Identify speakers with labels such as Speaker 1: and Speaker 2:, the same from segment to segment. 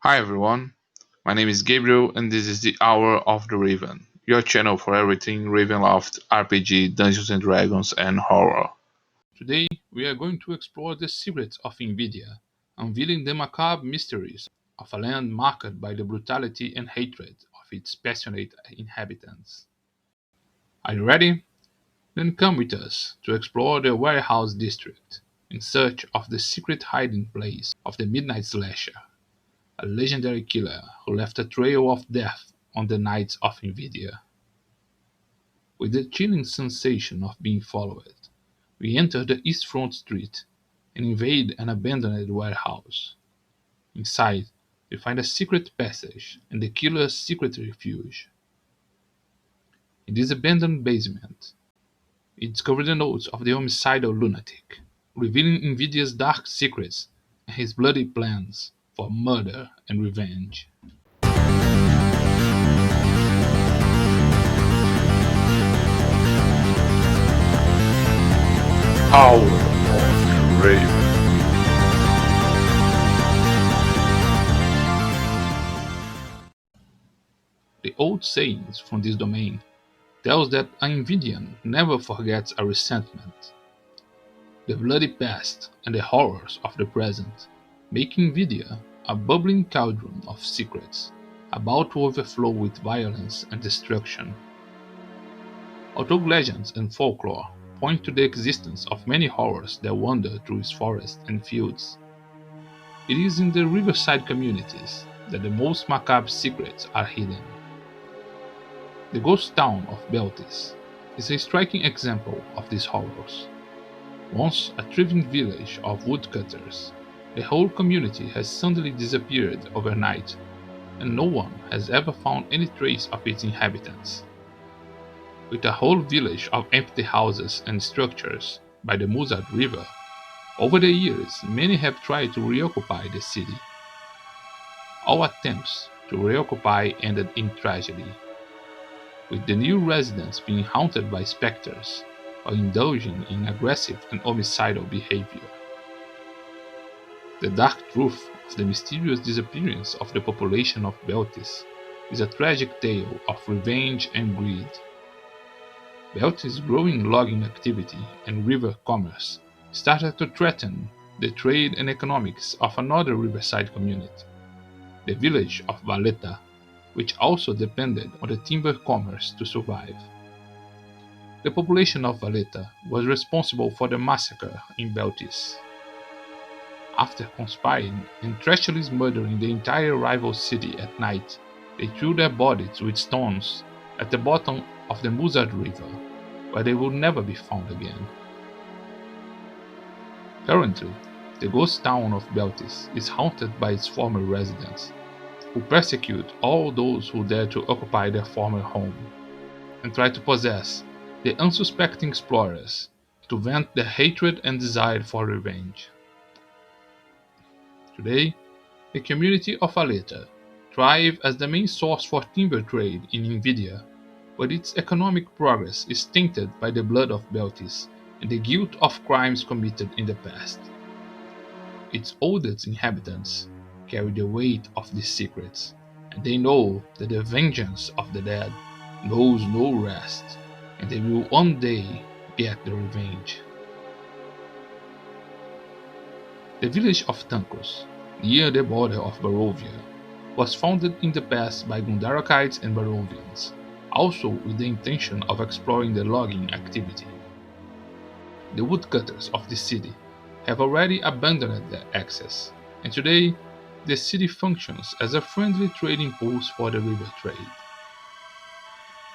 Speaker 1: Hi everyone, my name is Gabriel and this is the Hour of the Raven, your channel for everything Ravenloft, RPG, Dungeons and Dragons, and horror. Today we are going to explore the secrets of Invidia, unveiling the macabre mysteries of a land marked by the brutality and hatred of its passionate inhabitants. Are you ready? Then come with us to explore the warehouse district in search of the secret hiding place of the Midnight Slasher, a legendary killer who left a trail of death on the nights of Invidia. With the chilling sensation of being followed, we enter the East Front Street and invade an abandoned warehouse. Inside, we find a secret passage and the killer's secret refuge. In this abandoned basement, we discover the notes of the homicidal lunatic, revealing Invidia's dark secrets and his bloody plans for murder and revenge. Hour of the Raven. The old sayings from this domain tells that an Invidian never forgets a resentment. The bloody past and the horrors of the present make Invidia a bubbling cauldron of secrets, about to overflow with violence and destruction. Autug legends and folklore point to the existence of many horrors that wander through its forests and fields. It is in the riverside communities that the most macabre secrets are hidden. The ghost town of Beltis is a striking example of these horrors. Once a thriving village of woodcutters, the whole community has suddenly disappeared overnight, and no one has ever found any trace of its inhabitants. With a whole village of empty houses and structures by the Muzad River, over the years many have tried to reoccupy the city. All attempts to reoccupy ended in tragedy, with the new residents being haunted by specters or indulging in aggressive and homicidal behavior. The dark truth of the mysterious disappearance of the population of Beltis is a tragic tale of revenge and greed. Beltis' growing logging activity and river commerce started to threaten the trade and economics of another riverside community, the village of Valeta, which also depended on the timber commerce to survive. The population of Valeta was responsible for the massacre in Beltis. After conspiring and treacherously murdering the entire rival city at night, they threw their bodies with stones at the bottom of the Muzad River, where they would never be found again. Currently, the ghost town of Beltis is haunted by its former residents, who persecute all those who dare to occupy their former home, and try to possess the unsuspecting explorers to vent their hatred and desire for revenge. Today, the community of Aleta thrives as the main source for timber trade in Invidia, but its economic progress is tainted by the blood of Beltis and the guilt of crimes committed in the past. Its oldest inhabitants carry the weight of these secrets, and they know that the vengeance of the dead knows no rest, and they will one day get their revenge. The village of Tankos, near the border of Barovia, was founded in the past by Gundarakites and Barovians, also with the intention of exploring the logging activity. The woodcutters of the city have already abandoned their access, and today the city functions as a friendly trading post for the river trade.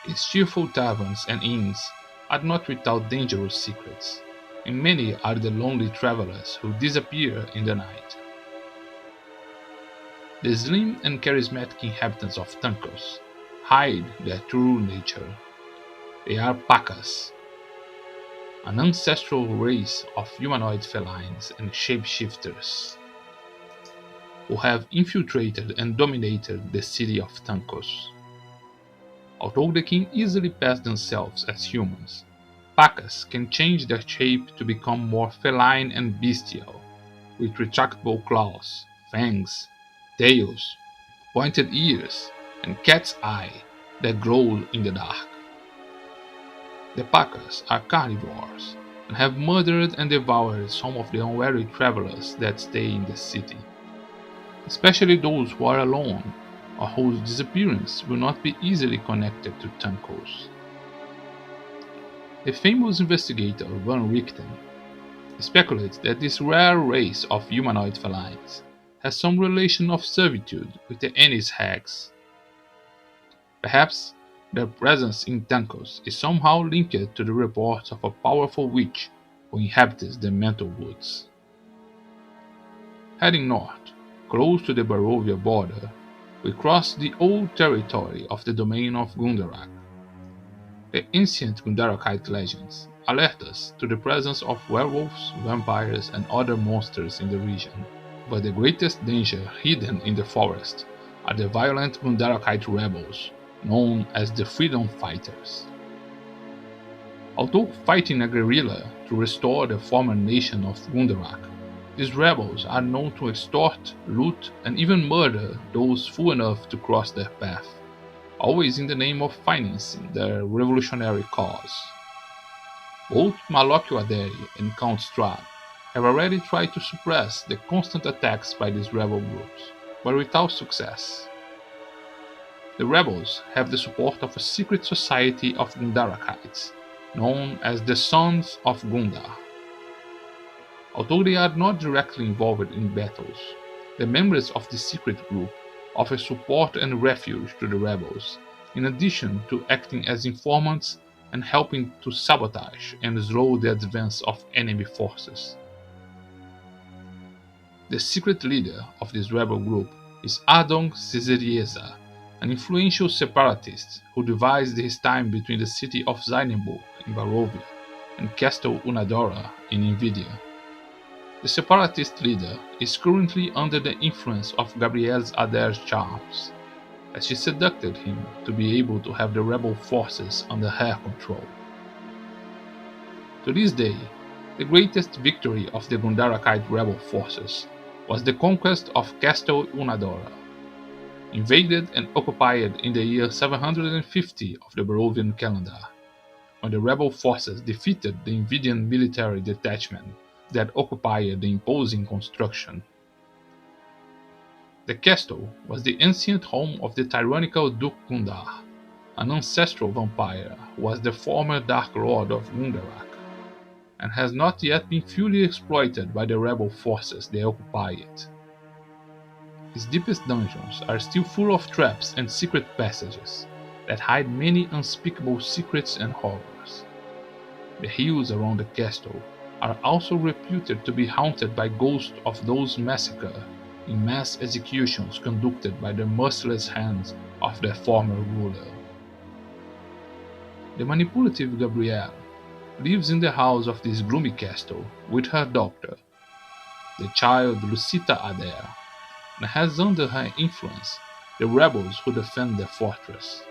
Speaker 1: Its cheerful taverns and inns are not without dangerous secrets, and many are the lonely travelers who disappear in the night. The slim and charismatic inhabitants of Tankos hide their true nature. They are Pakas, an ancestral race of humanoid felines and shapeshifters who have infiltrated and dominated the city of Tankos. Although they can easily pass themselves as humans, Pakas can change their shape to become more feline and bestial, with retractable claws, fangs, tails, pointed ears, and cat's eye that glow in the dark. The Pakas are carnivores and have murdered and devoured some of the unwary travelers that stay in the city, especially those who are alone or whose disappearance will not be easily connected to Tunkos. The famous investigator Van Richten speculates that this rare race of humanoid felines has some relation of servitude with the Ennis hags. Perhaps their presence in Tankos is somehow linked to the reports of a powerful witch who inhabits the Mental Woods. Heading north, close to the Barovia border, we cross the old territory of the domain of Gundarak. The ancient Gundarakite legends alert us to the presence of werewolves, vampires, and other monsters in the region, but the greatest danger hidden in the forest are the violent Gundarakite rebels known as the Freedom Fighters. Although fighting a guerrilla to restore the former nation of Gundarak, these rebels are known to extort, loot, and even murder those fool enough to cross their path, always in the name of financing their revolutionary cause. Both Malokyo Aderi and Count Strahd have already tried to suppress the constant attacks by these rebel groups, but without success. The rebels have the support of a secret society of Gundarakites, known as the Sons of Gundar. Although they are not directly involved in battles, the members of this secret group offer support and refuge to the rebels, in addition to acting as informants and helping to sabotage and slow the advance of enemy forces. The secret leader of this rebel group is Adong Cesarieza, an influential separatist who divides his time between the city of Zynenburg in Barovia and Castle Unadora in Invidia. The separatist leader is currently under the influence of Gabrielle Ader's charms, as she seduced him to be able to have the rebel forces under her control. To this day, the greatest victory of the Gundarakite rebel forces was the conquest of Castle Unadora, invaded and occupied in the year 750 of the Barovian calendar, when the rebel forces defeated the Invidian military detachment that occupied the imposing construction. The castle was the ancient home of the tyrannical Duke Gundar, an ancestral vampire who was the former Dark Lord of Gundarak, and has not yet been fully exploited by the rebel forces that occupy it. Its deepest dungeons are still full of traps and secret passages that hide many unspeakable secrets and horrors. The hills around the castle are also reputed to be haunted by ghosts of those massacred in mass executions conducted by the merciless hands of their former ruler. The manipulative Gabrielle lives in the house of this gloomy castle with her daughter, the child Lucita Adair, and has under her influence the rebels who defend the fortress.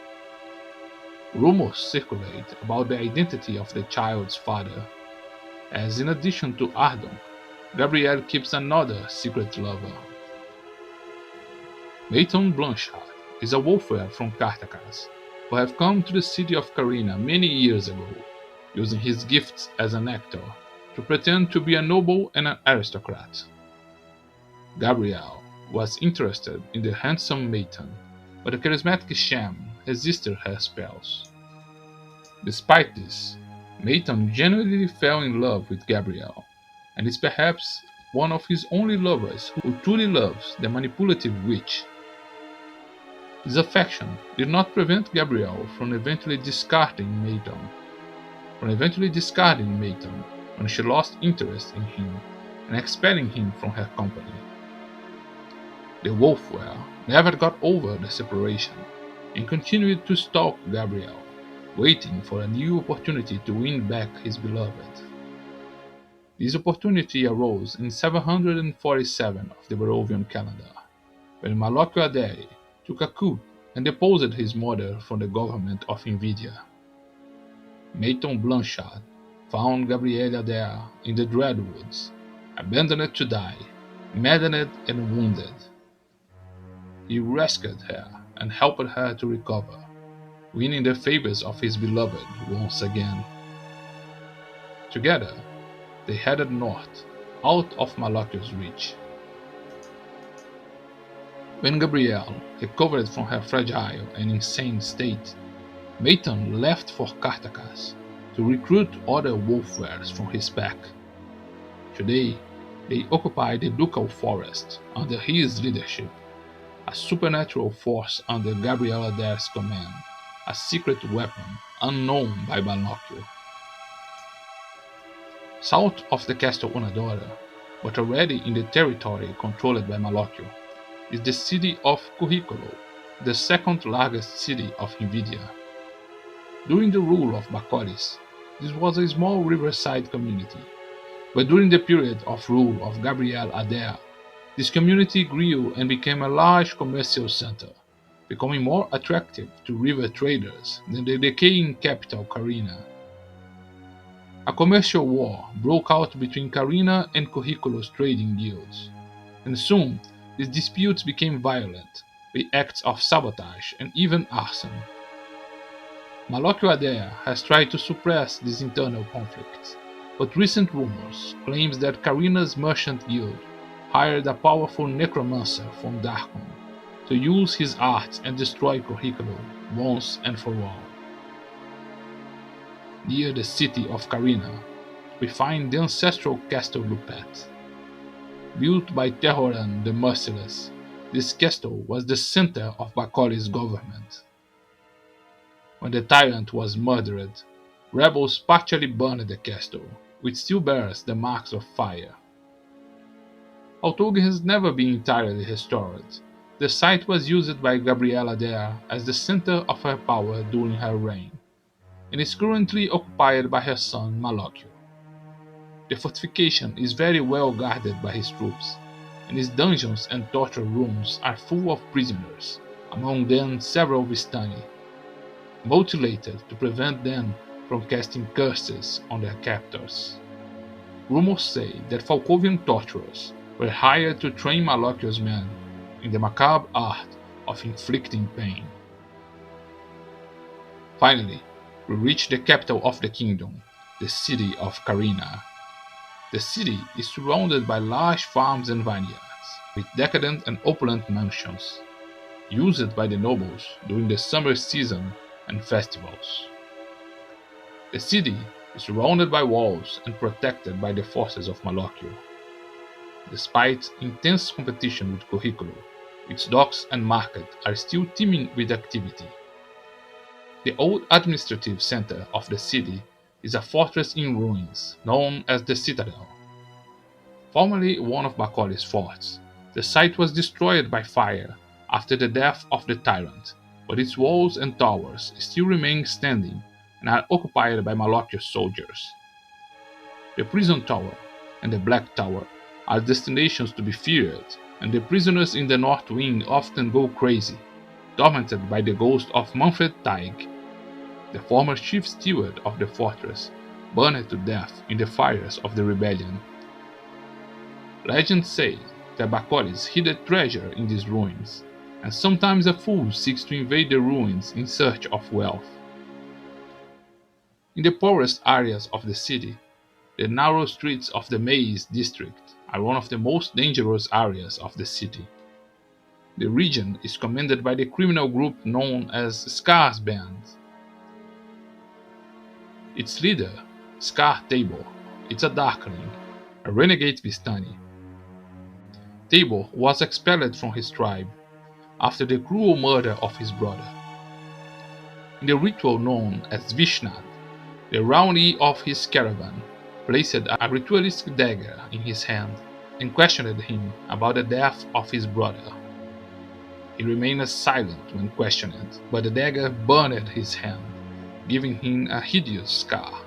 Speaker 1: Rumors circulate about the identity of the child's father, as in addition to Ardon, Gabrielle keeps another secret lover. Maton Blanchard is a wolf-elf from Cartacas who have come to the city of Karina many years ago, using his gifts as an actor to pretend to be a noble and an aristocrat. Gabrielle was interested in the handsome Maton, but the charismatic sham resisted her spells. Despite this, Maton genuinely fell in love with Gabrielle, and is perhaps one of his only lovers who truly loves the manipulative witch. This affection did not prevent Gabrielle from eventually discarding Maton when she lost interest in him and expelling him from her company. The wolf-were never got over the separation and continued to stalk Gabrielle, waiting for a new opportunity to win back his beloved. This opportunity arose in 747 of the Barovian calendar, when Malokyo Aderi took a coup and deposed his mother from the government of Invidia. Maton Blanchard found Gabrielle Adair in the Dreadwoods, abandoned to die, maddened and wounded. He rescued her and helped her to recover, winning the favors of his beloved once again. Together, they headed north, out of Malakio's reach. When Gabrielle recovered from her fragile and insane state, Meitan left for Cartacas to recruit other wolf-wares from his pack. Today, they occupy the ducal forest under his leadership, a supernatural force under Gabriel Adair's command, a secret weapon unknown by Malakio. South of the Castle Unadora, but already in the territory controlled by Malakio, is the city of Kohiko, the second largest city of Invidia. During the rule of Bacolis, this was a small riverside community, but during the period of rule of Gabriel Adair, this community grew and became a large commercial center, becoming more attractive to river traders than the decaying capital Karina. A commercial war broke out between Karina and Kohiko's trading guilds, and soon these disputes became violent, with acts of sabotage and even arson. Malakio Adair has tried to suppress these internal conflicts, but recent rumors claim that Karina's merchant guild hired a powerful necromancer from Darkon to use his art and destroy Kohiko once and for all. Near the city of Karina, we find the ancestral Castle Lupet. Built by Tehoran the Merciless, this castle was the center of Bacolis' government. When the tyrant was murdered, rebels partially burned the castle, which still bears the marks of fire. Autug has never been entirely restored. The site was used by Gabrielle Adair as the center of her power during her reign, and is currently occupied by her son Malakio. The fortification is very well guarded by his troops, and its dungeons and torture rooms are full of prisoners, among them several Vistani, mutilated to prevent them from casting curses on their captors. Rumors say that Falkovian torturers were hired to train Malakio's men in the macabre art of inflicting pain. Finally, we reach the capital of the kingdom, the city of Karina. The city is surrounded by large farms and vineyards, with decadent and opulent mansions, used by the nobles during the summer season and festivals. The city is surrounded by walls and protected by the forces of Malakio. Despite intense competition with Kohiko, its docks and market are still teeming with activity. The old administrative center of the city is a fortress in ruins known as the Citadel. Formerly one of Bacolis' forts, the site was destroyed by fire after the death of the tyrant, but its walls and towers still remain standing and are occupied by Malakio's soldiers. The Prison Tower and the Black Tower are destinations to be feared, and the prisoners in the North Wing often go crazy, tormented by the ghost of Manfred Taig, the former chief steward of the fortress, burned to death in the fires of the rebellion. Legends say that Bacolis hid a treasure in these ruins, and sometimes a fool seeks to invade the ruins in search of wealth. In the poorest areas of the city, the narrow streets of the Maze district are one of the most dangerous areas of the city. The region is commanded by the criminal group known as Scar's Band. Its leader, Scar Tabor, is a Darkling, a renegade Vistani. Tabor was expelled from his tribe after the cruel murder of his brother. In the ritual known as Vishnad, the roundie of his caravan placed a ritualistic dagger in his hand and questioned him about the death of his brother. He remained silent when questioned, but the dagger burned his hand, giving him a hideous scar.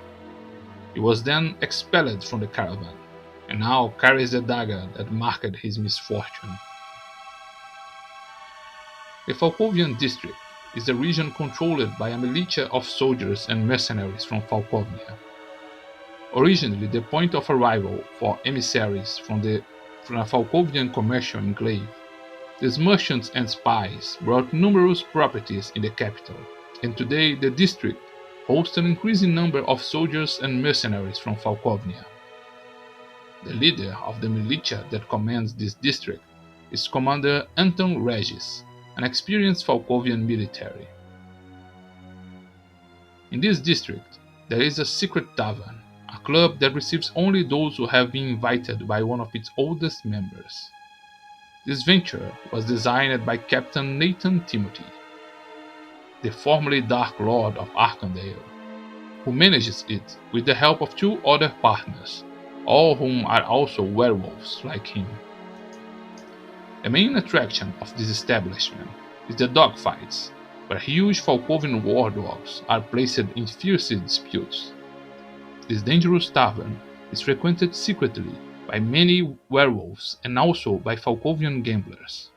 Speaker 1: He was then expelled from the caravan, and now carries the dagger that marked his misfortune. The Falkovian district is a region controlled by a militia of soldiers and mercenaries from Falkovnia. Originally the point of arrival for emissaries from a Falkovian commercial enclave, These merchants and spies brought numerous properties in the capital, and today the district hosts an increasing number of soldiers and mercenaries from Falkovnia. The leader of the militia that commands this district is Commander Anton Regis, an experienced Falkovian military. In this district, there is a secret tavern, a club that receives only those who have been invited by one of its oldest members. This venture was designed by Captain Nathan Timothy, the formerly Dark Lord of Arkandale, who manages it with the help of two other partners, all whom are also werewolves like him. The main attraction of this establishment is the dogfights, where huge Falkovian war dogs are placed in fierce disputes. This dangerous tavern is frequented secretly by many werewolves and also by Falkovian gamblers.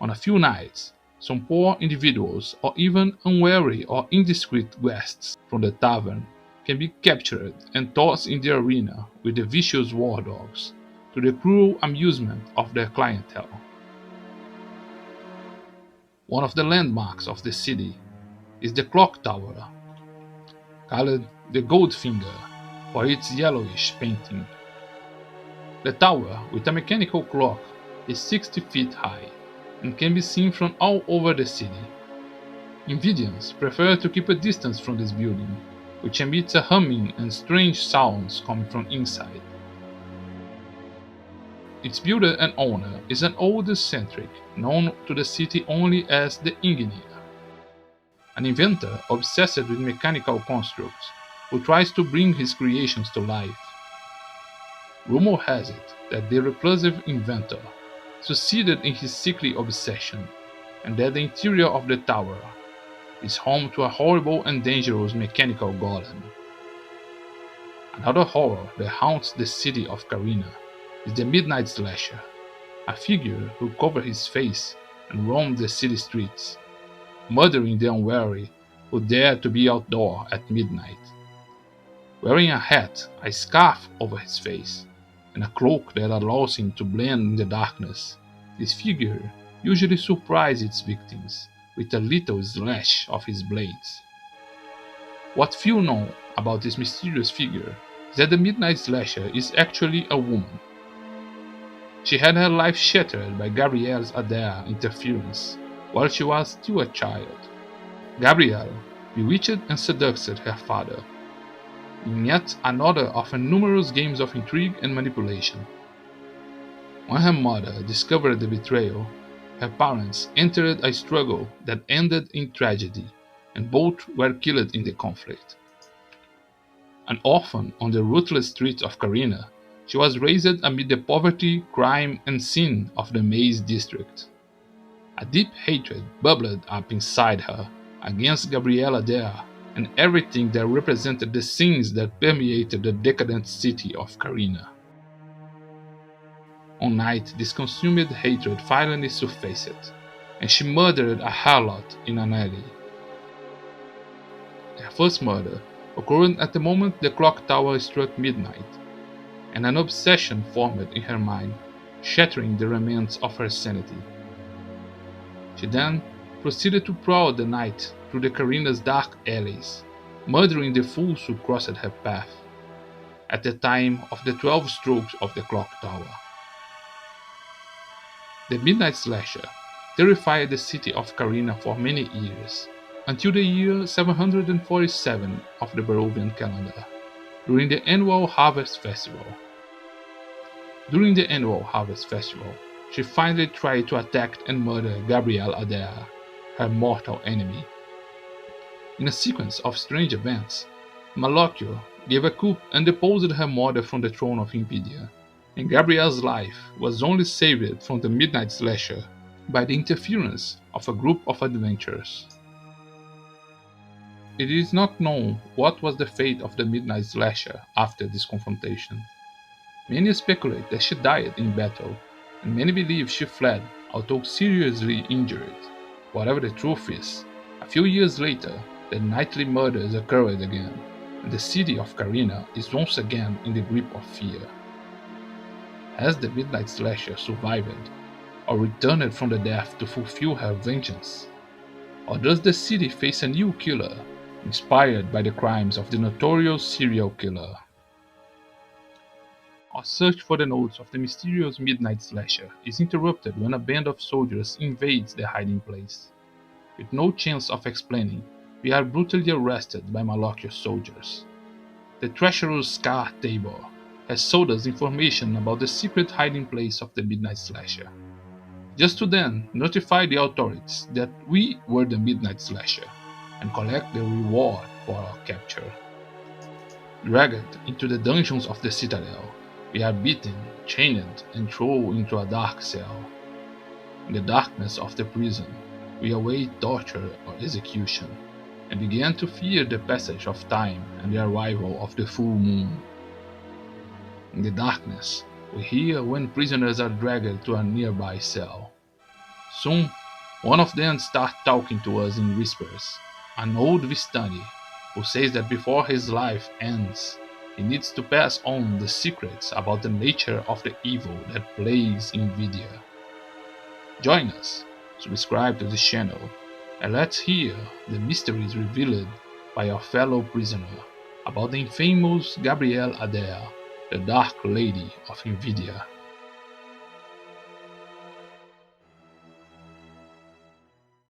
Speaker 1: On a few nights, some poor individuals or even unwary or indiscreet guests from the tavern can be captured and tossed in the arena with the vicious war dogs, to the cruel amusement of their clientele. One of the landmarks of the city is the clock tower, called the Goldfinger for its yellowish painting. The tower, with a mechanical clock, is 60 feet high and can be seen from all over the city. Invidians prefer to keep a distance from this building, which emits a humming and strange sounds coming from inside. Its builder and owner is an old eccentric known to the city only as the Engineer, an inventor obsessed with mechanical constructs who tries to bring his creations to life. Rumor has it that the repulsive inventor succeeded in his sickly obsession, and that the interior of the tower is home to a horrible and dangerous mechanical golem. Another horror that haunts the city of Karina is the Midnight Slasher, a figure who covers his face and roams the city streets, murdering the unwary who dare to be outdoor at midnight. Wearing a hat, a scarf over his face, and a cloak that allows him to blend in the darkness, this figure usually surprises its victims with a little slash of his blades. What few know about this mysterious figure is that the Midnight Slasher is actually a woman. She had her life shattered by Gabrielle's Adair interference while she was still a child. Gabrielle bewitched and seduced her father, in yet another of her numerous games of intrigue and manipulation. When her mother discovered the betrayal, her parents entered a struggle that ended in tragedy, and both were killed in the conflict. An orphan on the ruthless streets of Karina, she was raised amid the poverty, crime, and sin of the Maze district. A deep hatred bubbled up inside her against Gabriella Dare and everything that represented the sins that permeated the decadent city of Karina. One night, this consumed hatred finally surfaced, and she murdered a harlot in an alley. Her first murder occurred at the moment the clock tower struck midnight, and an obsession formed in her mind, shattering the remnants of her sanity. She then proceeded to prowl the night through the Karina's dark alleys, murdering the fools who crossed her path, at the time of the 12 strokes of the clock tower. The Midnight Slasher terrified the city of Karina for many years, until the year 747 of the Barovian calendar, during the annual Harvest Festival. During the annual Harvest Festival, she finally tried to attack and murder Gabrielle Adair, her mortal enemy. In a sequence of strange events, Malocchio gave a coup and deposed her mother from the throne of Invidia, and Gabrielle's life was only saved from the Midnight Slasher by the interference of a group of adventurers. It is not known what was the fate of the Midnight Slasher after this confrontation. Many speculate that she died in battle, and many believe she fled, although seriously injured. Whatever the truth is, a few years later, the nightly murders occurred again, and the city of Karina is once again in the grip of fear. Has the Midnight Slasher survived, or returned from the dead to fulfill her vengeance? Or does the city face a new killer, inspired by the crimes of the notorious serial killer? Our search for the notes of the mysterious midnight slasher is interrupted when a band of soldiers invades the hiding place. With no chance of explaining, we are brutally arrested by malicious soldiers. The treacherous Scar Tabor has sold us information about the secret hiding place of the midnight slasher, just to then notify the authorities that we were the midnight slasher and collect the reward for our capture. Dragged into the dungeons of the citadel, we are beaten, chained, and thrown into a dark cell. In the darkness of the prison, we await torture or execution, and began to fear the passage of time and the arrival of the full moon. In the darkness, we hear when prisoners are dragged to a nearby cell. Soon, one of them starts talking to us in whispers, an old Vistani, who says that before his life ends, he needs to pass on the secrets about the nature of the evil that plagues Invida. Join us, subscribe to this channel, and let's hear the mysteries revealed by our fellow prisoner about the infamous Gabrielle Adair, the Dark Lady of Invidia.